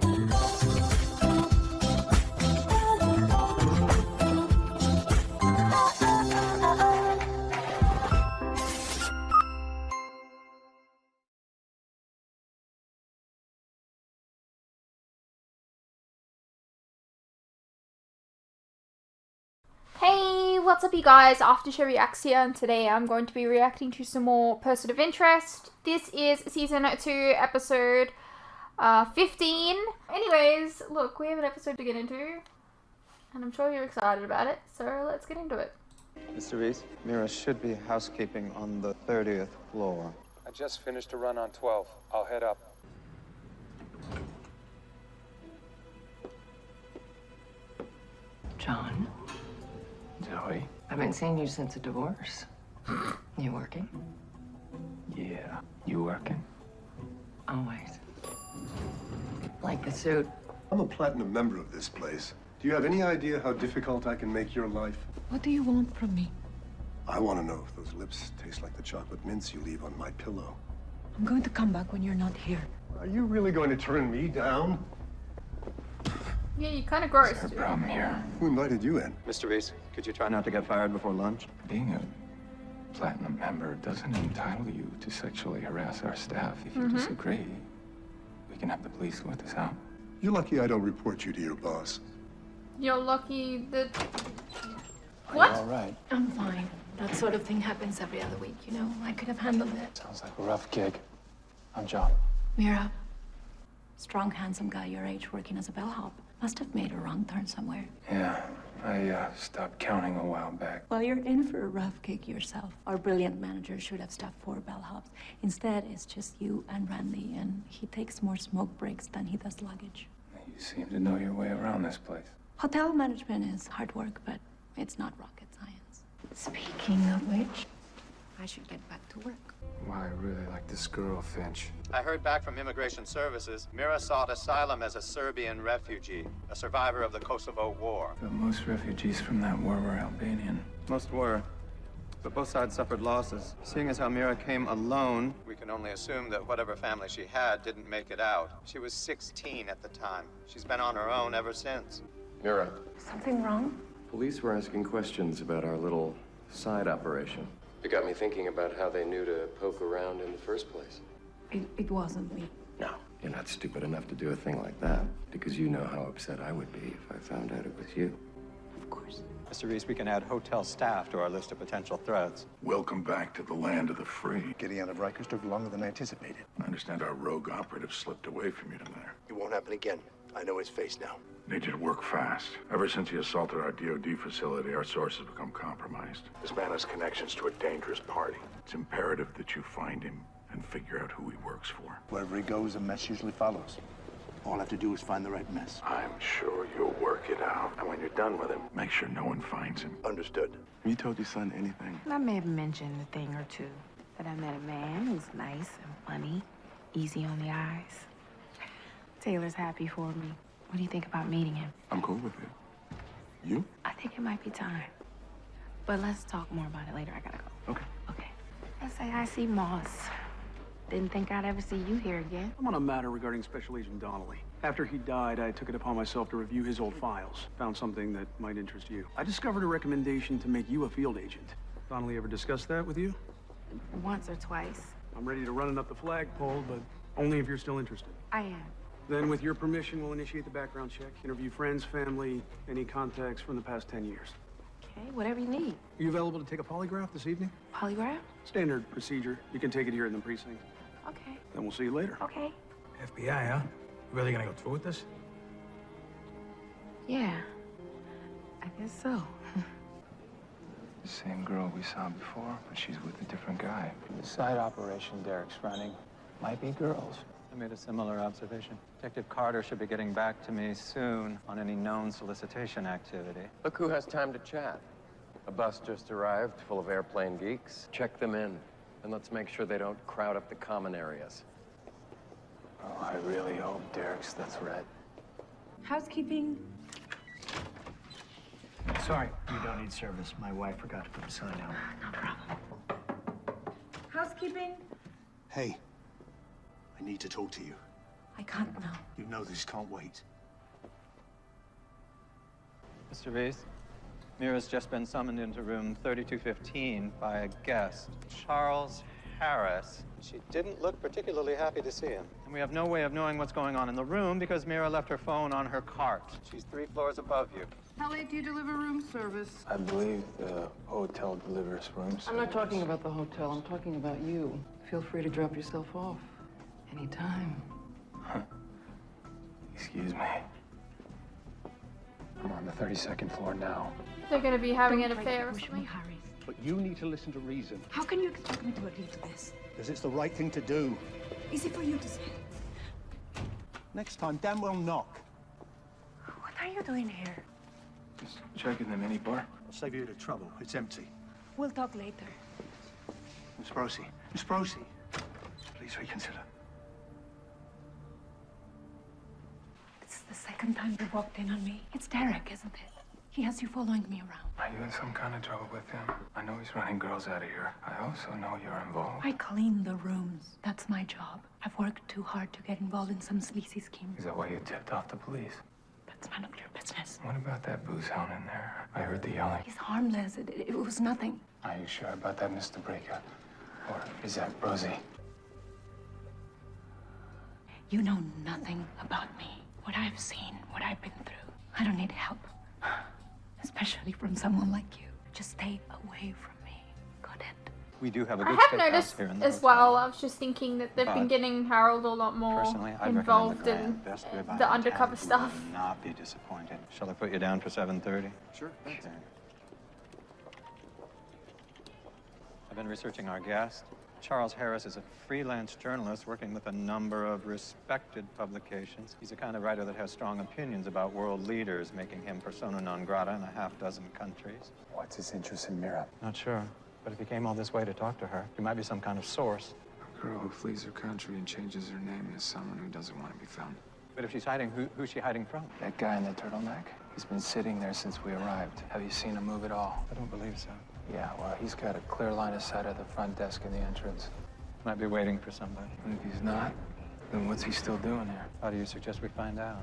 Hey, what's up you guys? After Show Reacts here, and today I'm going to be reacting to some more Person of Interest. This is season 2, episode 15. Anyways, look, we have an episode to get into, and I'm sure you're excited about it, so let's get into it. Mr. Reese, Mira should be housekeeping on the 30th floor. I just finished a run on 12. I'll head up. John? Zoe? I haven't seen you since the divorce. You working? Yeah. You working? Always. Like the suit. I'm a platinum member of this place. Do you have any idea how difficult I can make your life? What do you want from me? I want to know if those lips taste like the chocolate mints you leave on my pillow. I'm going to come back when you're not here. Are you really going to turn me down? Yeah, you're kind of gross. Is there a problem here? Who invited you in? Mr. Reese, could you try not to get fired before lunch? Being a platinum member doesn't entitle you to sexually harass our staff. If you disagree, we can have the police sort this out. You're lucky I don't report you to your boss. You're lucky that... Are What? you all right? I'm fine. That sort of thing happens every other week, you know? I could have handled it. Sounds like a rough gig. I'm John. Mira, strong, handsome guy your age working as a bellhop. Must have made a wrong turn somewhere. Yeah, I stopped counting a while back. Well, you're in for a rough gig yourself. Our brilliant manager should have staffed 4 bellhops. Instead, it's just you and Randy, and he takes more smoke breaks than he does luggage. You seem to know your way around this place. Hotel management is hard work, but it's not rocket science. Speaking of which, I should get back to work. Why, I really like this girl, Finch. I heard back from Immigration Services. Mira sought asylum as a Serbian refugee, a survivor of the Kosovo War. But most refugees from that war were Albanian. Most were, but both sides suffered losses. Seeing as how Mira came alone, we can only assume that whatever family she had didn't make it out. She was 16 at the time. She's been on her own ever since. Mira, Something wrong? police were asking questions about our little side operation. It got me thinking about how they knew to poke around in the first place. It wasn't me. No, you're not stupid enough to do a thing like that, because you know how upset I would be if I found out it was you. Of course. Mr. Reese, we can add hotel staff to our list of potential threats. Welcome back to the land of the free. Getting out of Rikers took longer than anticipated. I understand our rogue operative slipped away from you down there. It won't happen again. I know his face now. Need you to work fast. Ever since he assaulted our DOD facility, our source has become compromised. This man has connections to a dangerous party. It's imperative that you find him and figure out who he works for. Wherever he goes, a mess usually follows. All I have to do is find the right mess. I'm sure you'll work it out. And when you're done with him, make sure no one finds him. Understood. Have you told your son anything? I may have mentioned a thing or two. That I met a man who's nice and funny, easy on the eyes. Taylor's happy for me. What do you think about meeting him? I'm cool with it. You? I think it might be time. But let's talk more about it later. I gotta go. Okay. Okay. Let's say I see Moss. Didn't think I'd ever see you here again. I'm on a matter regarding Special Agent Donnelly. After he died, I took it upon myself to review his old files. Found something that might interest you. I discovered a recommendation to make you a field agent. Donnelly ever discussed that with you? Once or twice. I'm ready to run it up the flagpole, but only if you're still interested. I am. Then, with your permission, we'll initiate the background check, interview friends, family, any contacts from the past 10 years. Okay, whatever you need. Are you available to take a polygraph this evening? Polygraph? Standard procedure. You can take it here in the precinct. Okay. Then we'll see you later. Okay. FBI, huh? You really gonna go through with this? Yeah. I guess so. The same girl we saw before, but she's with a different guy. The side operation Derek's running might be girls. I made a similar observation. Detective Carter should be getting back to me soon on any known solicitation activity. Look who has time to chat. A bus just arrived full of airplane geeks. Check them in, and let's make sure they don't crowd up the common areas. Oh, I really hope Derek's the threat. Housekeeping. Sorry, you don't need service. My wife forgot to put the sign out. No problem. Housekeeping. Hey, I need to talk to you. I can't now. You've No, this can't wait. Mr. Reese, Mira's just been summoned into room 3215 by a guest, Charles Harris. She didn't look particularly happy to see him. And we have no way of knowing what's going on in the room because Mira left her phone on her cart. She's 3 floors above you. How late do you deliver room service? I believe the hotel delivers rooms. I'm not talking about the hotel. I'm talking about you. Feel free to drop yourself off anytime. Excuse me. I'm on the 32nd floor now. They're gonna be having Don't an try affair to or push something. me, Harry. But you need to listen to reason, How can you expect me to agree to this? because it's the right thing to do. Easy for you to say. Next time, damn well knock. What are you doing here? Just checking the minibar. I'll save you the trouble. It's empty. We'll talk later. Miss Brosey. Miss Brosey. Please reconsider. It's the second time you walked in on me. It's Derek, isn't it? He has you following me around. Are you in some kind of trouble with him? I know he's running girls out of here. I also know you're involved. I clean the rooms. That's my job. I've worked too hard to get involved in some sleazy scheme. Is that why you tipped off the police? That's none of your business. What about that booze hound in there? I heard the yelling. He's harmless. It was nothing. Are you sure about that, Mr. Breaker? Or is that Rosie? You know nothing about me. What I've seen, what I've been through. I don't need help. Especially from someone like you. Just stay away from me. Got it? We do have a I good have steakhouse noticed here in the as hotel. well, I was just thinking that they've been But getting Harold a lot more Personally, I'd recommend involved the in Grand. Best rib the in undercover town. stuff. You will not be disappointed. Shall I put you down for 7:30? Sure, thanks. Okay. I've been researching our guest. Charles Harris is a freelance journalist working with a number of respected publications. He's the kind of writer that has strong opinions about world leaders, making him persona non grata in a half-dozen countries. What's his interest in Mira? Not sure, but if he came all this way to talk to her, he might be some kind of source. A girl who flees her country and changes her name is someone who doesn't want to be found. But if she's hiding, who's she hiding from? That guy in the turtleneck? He's been sitting there since we arrived. Have you seen him move at all? I don't believe so. Yeah, well, he's got a clear line of sight at the front desk in the entrance. Might be waiting for somebody. And if he's not, then what's he still doing here? How do you suggest we find out?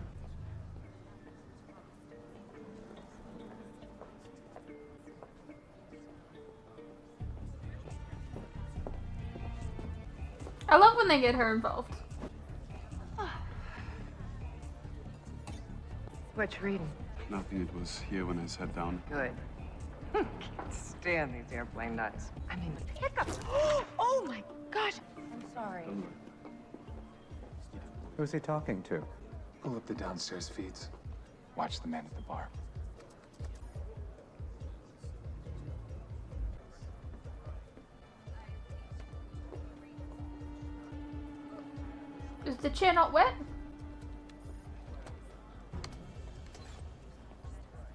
I love when they get her involved. What you reading? Nothing. It was here when I sat down. Good. Can't stand these airplane nuts. I mean, the hiccups. Oh my gosh. I'm sorry. Who's he talking to? Pull up the downstairs feeds. Watch the man at the bar. Is the chair not wet?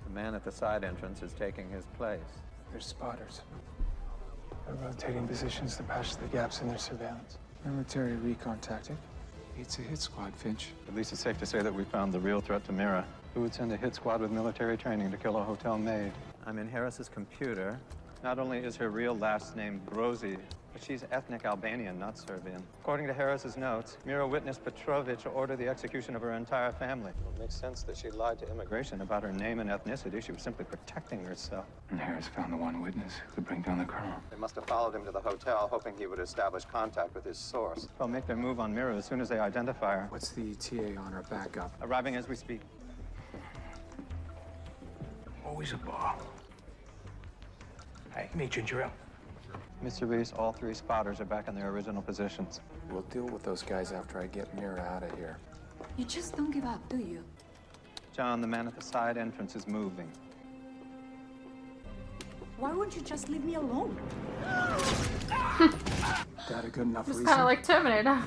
The man at the side entrance is taking his place. There's spotters. They're rotating positions to patch the gaps in their surveillance. Military recon tactic. It's a hit squad, Finch. At least it's safe to say that we found the real threat to Mira. Who would send a hit squad with military training to kill a hotel maid? I'm in Harris's computer. Not only is her real last name Brozy, but she's ethnic Albanian, not Serbian. According to Harris's notes, Mira witnessed Petrovich order the execution of her entire family. It makes sense that she lied to immigration about her name and ethnicity. She was simply protecting herself. And Harris found the one witness who could bring down the colonel. They must have followed him to the hotel, hoping he would establish contact with his source. They'll make their move on Mira as soon as they identify her. What's the TA on her backup? Arriving as we speak. Always a bar. Hey, meet ginger ale. Mr. Reese, all 3 spotters are back in their original positions. We'll deal with those guys after I get Mira out of here. You just don't give up, do you? John, the man at the side entrance is moving. Why won't you just leave me alone? Got a good enough It's reason? kind of like Terminator.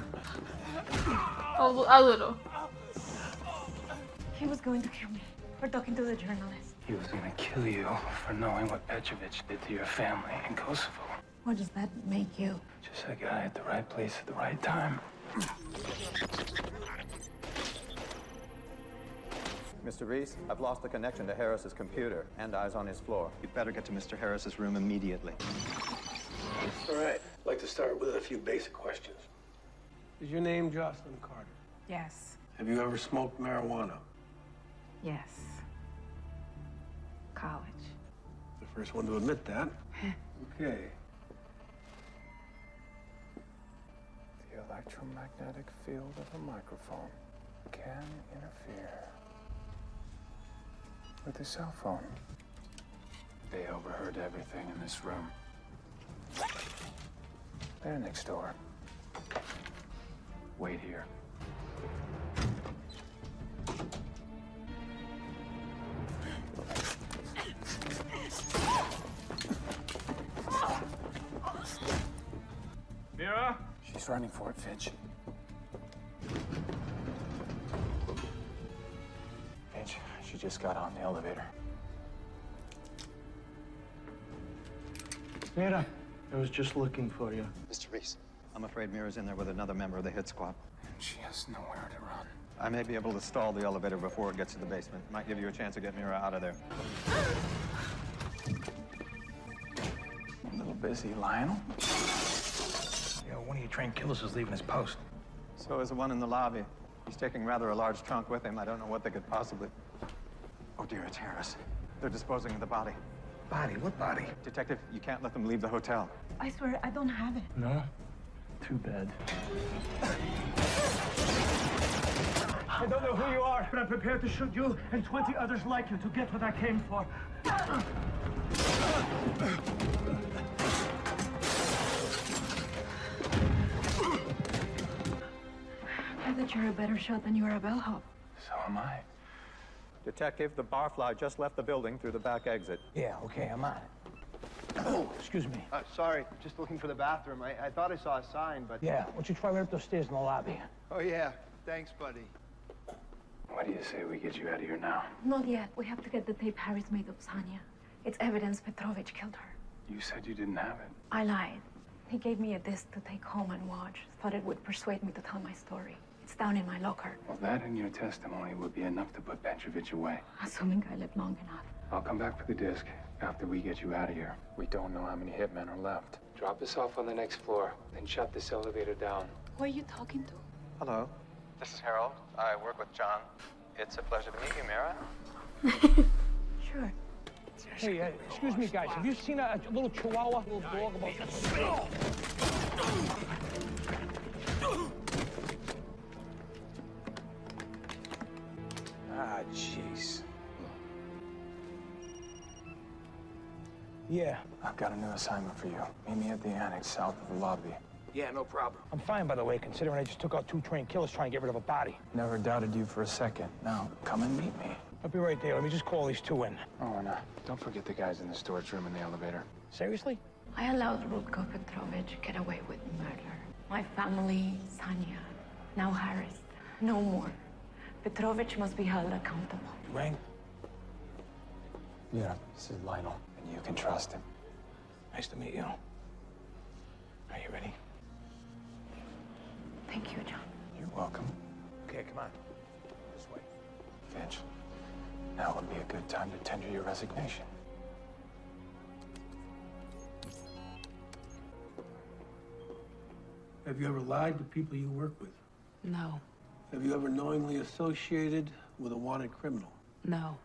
A little. He was going to kill me for talking to the journalist. He was gonna kill you for knowing what Petrovich did to your family in Kosovo. What does that make you? Just a guy at the right place at the right time. Mr. Reese, I've lost the connection to Harris's computer and eyes on his floor. You'd better get to Mr. Harris's room immediately. All right. I'd like to start with a few basic questions. Is your name Jocelyn Carter? Yes. Have you ever smoked marijuana? Yes. College. The first one to admit that. Okay. The electromagnetic field of a microphone can interfere with the cell phone. They overheard everything in this room. They're next door. Wait here. Mira? She's running for it, Finch. Finch, she just got on the elevator. Mira, I was just looking for you. Mr. Reese, I'm afraid Mira's in there with another member of the hit squad. She has nowhere to run. I may be able to stall the elevator before it gets to the basement. Might give you a chance to get Mira out of there. A little busy, Lionel. One of your trained killers is leaving his post. So is the one in the lobby. He's taking rather a large trunk with him. I don't know what they could possibly... Oh, dear, it's Harris. They're disposing of the body. Body? What body? Detective, you can't let them leave the hotel. I swear, I don't have it. No? Too bad. I don't know who you are, but I'm prepared to shoot you and 20 others like you to get what I came for. I thought you were a better shot than you are a bellhop. So am I. Detective, the barfly just left the building through the back exit. Yeah, okay, I'm on it. Oh, excuse me. Sorry, just looking for the bathroom. I thought I saw a sign, but... Yeah, why don't you try right up those stairs in the lobby? Oh, yeah. Thanks, buddy. What do you say we get you out of here now? Not yet. We have to get the tape Harris made of Sanya. It's evidence Petrovich killed her. You said you didn't have it. I lied. He gave me a disc to take home and watch. Thought it would persuade me to tell my story. It's down in my locker. Well, that and your testimony would be enough to put Petrovich away. Assuming I live long enough. I'll come back for the disc after we get you out of here. We don't know how many hitmen are left. Drop us off on the next floor, then shut this elevator down. Who are you talking to? Hello. This is Harold. I work with John. It's a pleasure to meet you, Mira. Sure. Hey, excuse me, guys. Have you seen a little chihuahua? Little dog about... Ah, jeez. Yeah. I've got a new assignment for you. Meet me at the annex south of the lobby. Yeah, no problem. I'm fine, by the way, considering I just took out 2 trained killers trying to get rid of a body. Never doubted you for a second. Now, come and meet me. I'll be right there. Let me just call these 2 in. Oh, and don't forget the guys in the storage room in the elevator. Seriously? I allowed Rutko Petrovich get away with murder. My family, Sanya, now Harris. No more. Petrovich must be held accountable. You rang? Yeah, this is Lionel, and you can trust him. Nice to meet you. Are you ready? Thank you, John. You're welcome. Okay, come on. This way. Finch, now would be a good time to tender your resignation. Have you ever lied to people you work with? No. Have you ever knowingly associated with a wanted criminal? No.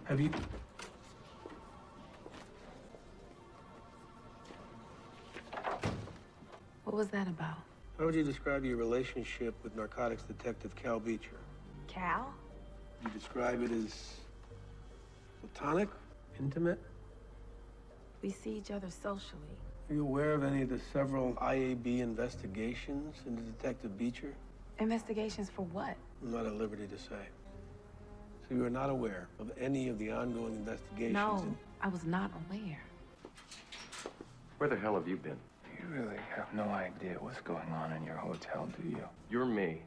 Have you... What was that about? How would you describe your relationship with narcotics detective Cal Beecher? Cal? You describe it as platonic, intimate? We see each other socially. Are you aware of any of the several IAB investigations into Detective Beecher? Investigations for what? I'm not at liberty to say. So you are not aware of any of the ongoing investigations? No, I was not aware. Where the hell have you been? You really have no idea what's going on in your hotel, do you? You're me.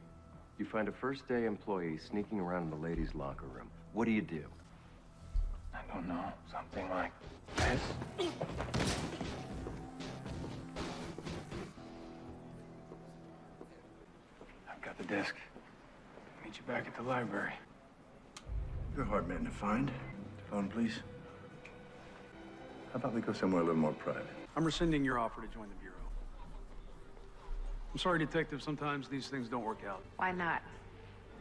You find a first-day employee sneaking around in the ladies' locker room. What do you do? I don't know. Something like this? I've got the disc. Meet you back at the library. You're a hard man to find. Phone, please. How about we go somewhere a little more private? I'm rescinding your offer to join the Bureau. I'm sorry, Detective. Sometimes these things don't work out. Why not?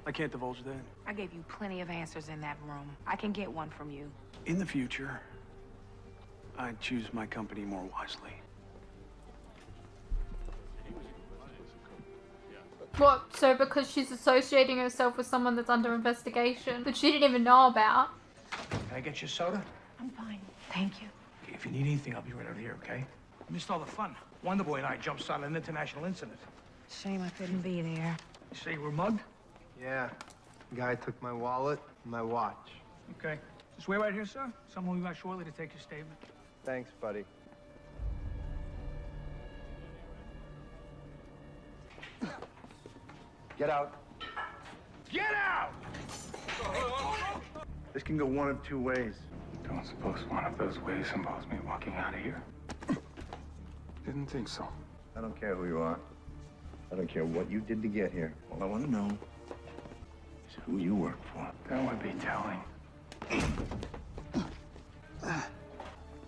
I can't divulge that. I gave you plenty of answers in that room. I can get one from you. In the future, I'd choose my company more wisely. What? So because she's associating herself with someone that's under investigation that she didn't even know about. Can I get you a soda? I'm fine. Thank you. Okay, if you need anything, I'll be right out here, okay? Missed all the fun. Wonder Boy and I jumped-started an international incident. Shame I couldn't be there. You say you were mugged? Yeah. The guy took my wallet and my watch. Okay. Just wait right here, sir. Someone will be back shortly to take your statement. Thanks, buddy. Get out. Get out! This can go one of two ways. Don't suppose one of those ways involves me walking out of here. Didn't think so. I don't care who you are. I don't care what you did to get here. All I want to know is who you work for. That would be telling.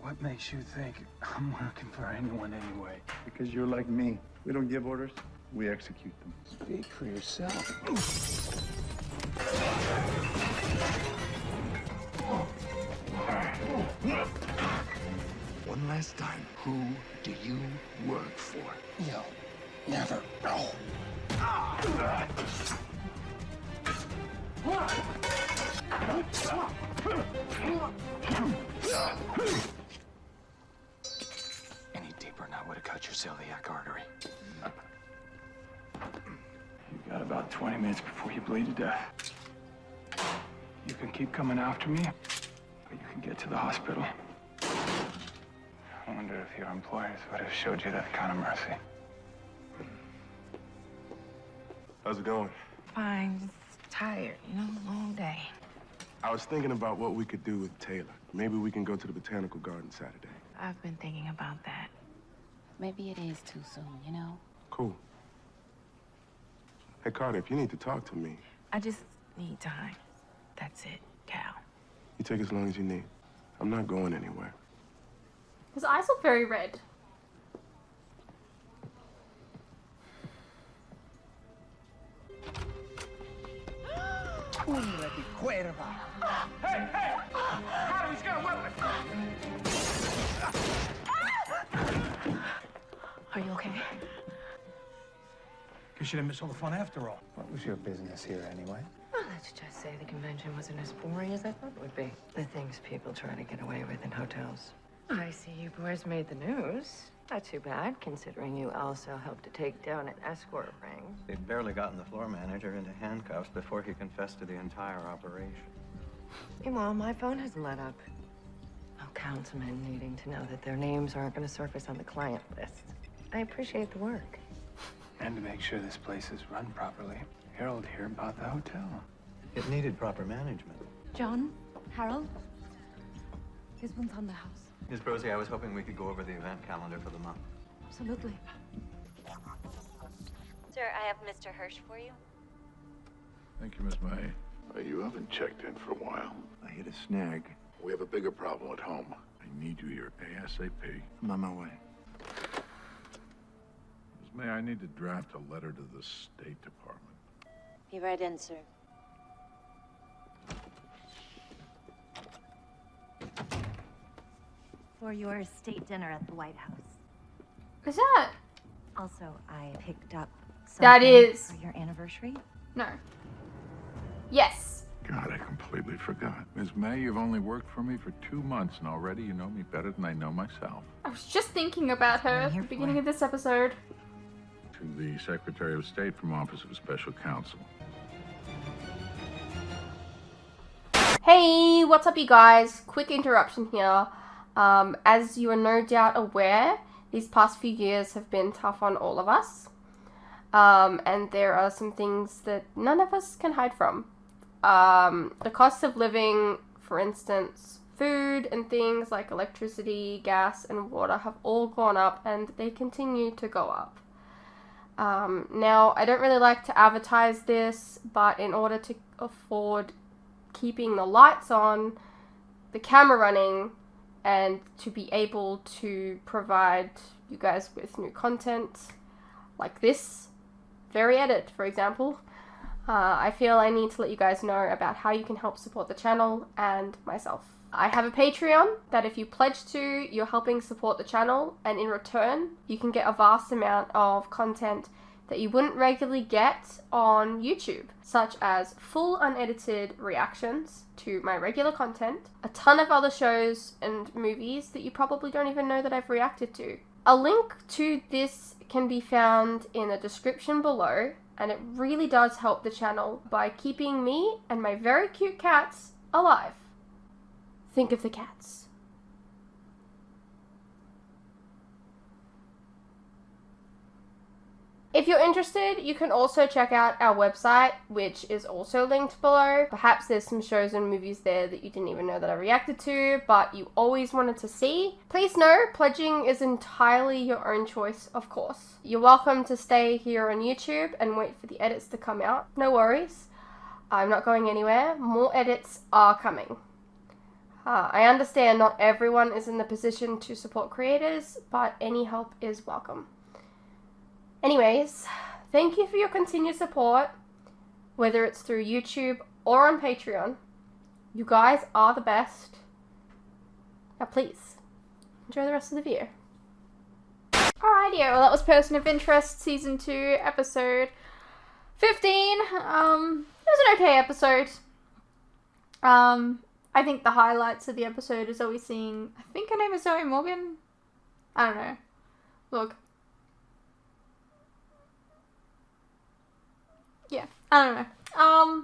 What makes you think I'm working for anyone anyway? Because you're like me. We don't give orders, we execute them. Speak for yourself. One last time, who do you work for? You'll never know. Any deeper and I would have cut your celiac artery. You've got about 20 minutes before you bleed to death. You can keep coming after me, but you can get to the hospital. I wonder if your employers would have showed you that kind of mercy. How's it going? Fine. Just tired, long day. I was thinking about what we could do with Taylor. Maybe we can go to the botanical garden Saturday. I've been thinking about that. Maybe it is too soon, Cool. Hey, Carter, if you need to talk to me, I just need time. That's it, Cal. you take as long as you need. I'm not going anywhere. His eyes look very red. Hey! Carter, he's got a weapon! Are you okay? Guess you didn't miss all the fun after all. What was your business here anyway? Well, let's just say the convention wasn't as boring as I thought it would be. The things people try to get away with in hotels. I see you boys made the news. Not too bad, considering you also helped to take down an escort ring. They'd barely gotten the floor manager into handcuffs before he confessed to the entire operation. Meanwhile, my phone has lit up. Oh, councilmen needing to know that their names aren't going to surface on the client list. I appreciate the work. And to make sure this place is run properly, Harold here bought the hotel. It needed proper management. John, Harold, this one's on the house. Miss Brosy, I was hoping we could go over the event calendar for the month. Absolutely. Sir, I have Mr. Hirsch for you. Thank you, Miss May. You haven't checked in for a while. I hit a snag. We have a bigger problem at home. I need you here ASAP. I'm on my way. Miss May, I need to draft a letter to the State Department. Be right in, sir. For your state dinner at the White House. Is that? Also, I picked up That something is. for your anniversary. No. Yes. God, I completely forgot. Ms. May, you've only worked for me for 2 months, and already you know me better than I know myself. I was just thinking about her at the beginning of this episode. To the Secretary of State from Office of Special Counsel. Hey, what's up, you guys? Quick interruption here. As you are no doubt aware, these past few years have been tough on all of us. And there are some things that none of us can hide from. The cost of living, for instance, food and things like electricity, gas, and water have all gone up, and they continue to go up. Now, I don't really like to advertise this, but in order to afford keeping the lights on, the camera running, and to be able to provide you guys with new content like this very edit, for example, I feel I need to let you guys know about how you can help support the channel and myself. I have a Patreon that if you pledge to, you're helping support the channel, and in return, you can get a vast amount of content that you wouldn't regularly get on YouTube, such as full unedited reactions to my regular content, a ton of other shows and movies that you probably don't even know that I've reacted to. A link to this can be found in the description below, and it really does help the channel by keeping me and my very cute cats alive. Think of the cats. If you're interested, you can also check out our website, which is also linked below. Perhaps there's some shows and movies there that you didn't even know that I reacted to, but you always wanted to see. Please know, pledging is entirely your own choice, of course. You're welcome to stay here on YouTube and wait for the edits to come out. No worries. I'm not going anywhere. More edits are coming. I understand not everyone is in the position to support creators, but any help is welcome. Anyways, thank you for your continued support, whether it's through YouTube or on Patreon. You guys are the best. Now please, enjoy the rest of the video. Alrighty, well that was Person of Interest Season 2, Episode 15. It was an okay episode. I think the highlights of the episode is always seeing, I think her name is Zoe Morgan? I don't know. Look. Yeah, I don't know.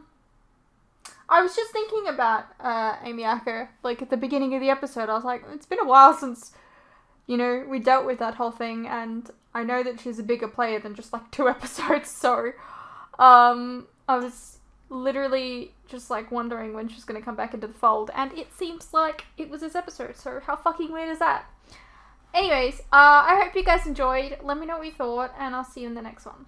I was just thinking about Amy Acker, like at the beginning of the episode. I was like, it's been a while since, you know, we dealt with that whole thing, and I know that she's a bigger player than just like 2 episodes, so I was literally just like wondering when she's gonna come back into the fold, and it seems like it was this episode, so how fucking weird is that? Anyways, I hope you guys enjoyed. Let me know what you thought, and I'll see you in the next one.